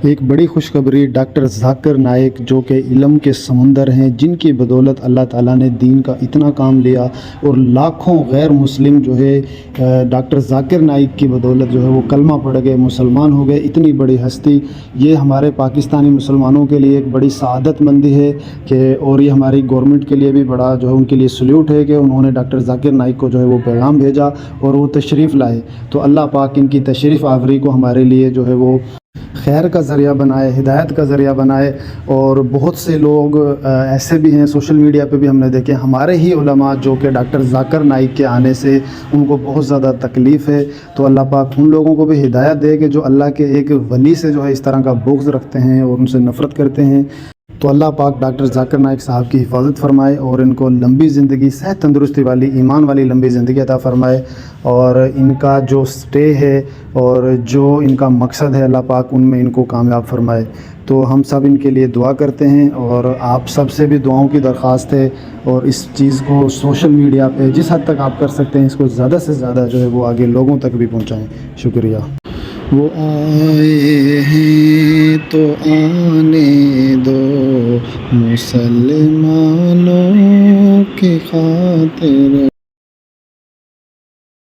ایک بڑی خوشخبری ڈاکٹر ذاکر نائک جو کہ علم کے سمندر ہیں، جن کی بدولت اللہ تعالیٰ نے دین کا اتنا کام لیا اور لاکھوں غیر مسلم جو ہے ڈاکٹر ذاکر نائک کی بدولت جو ہے وہ کلمہ پڑھ گئے، مسلمان ہو گئے۔ اتنی بڑی ہستی، یہ ہمارے پاکستانی مسلمانوں کے لیے ایک بڑی سعادت مندی ہے اور یہ ہماری گورنمنٹ کے لیے بھی بڑا جو ہے ان کے لیے سلیوٹ ہے کہ انہوں نے ڈاکٹر ذاکر نائک کو جو ہے وہ پیغام بھیجا اور وہ تشریف لائے۔ تو اللہ پاک ان کی تشریف آوری کو ہمارے لیے جو ہے وہ خیر کا ذریعہ بنائے، ہدایت کا ذریعہ بنائے۔ اور بہت سے لوگ ایسے بھی ہیں، سوشل میڈیا پہ بھی ہم نے دیکھے ہمارے ہی علماء جو کہ ڈاکٹر ذاکر نائک کے آنے سے ان کو بہت زیادہ تکلیف ہے۔ تو اللہ پاک ان لوگوں کو بھی ہدایت دے کہ جو اللہ کے ایک ولی سے جو ہے اس طرح کا بغض رکھتے ہیں اور ان سے نفرت کرتے ہیں۔ تو اللہ پاک ڈاکٹر ذاکر نائک صاحب کی حفاظت فرمائے اور ان کو لمبی زندگی، صحت تندرستی والی، ایمان والی لمبی زندگی عطا فرمائے، اور ان کا جو سٹے ہے اور جو ان کا مقصد ہے اللہ پاک ان میں ان کو کامیاب فرمائے۔ تو ہم سب ان کے لیے دعا کرتے ہیں اور آپ سب سے بھی دعاؤں کی درخواست ہے، اور اس چیز کو سوشل میڈیا پہ جس حد تک آپ کر سکتے ہیں اس کو زیادہ سے زیادہ جو ہے وہ آگے لوگوں تک بھی پہنچائیں۔ شکریہ۔ وہ آئے ہیں تو آنے دو مسلمانوں کی خاطر۔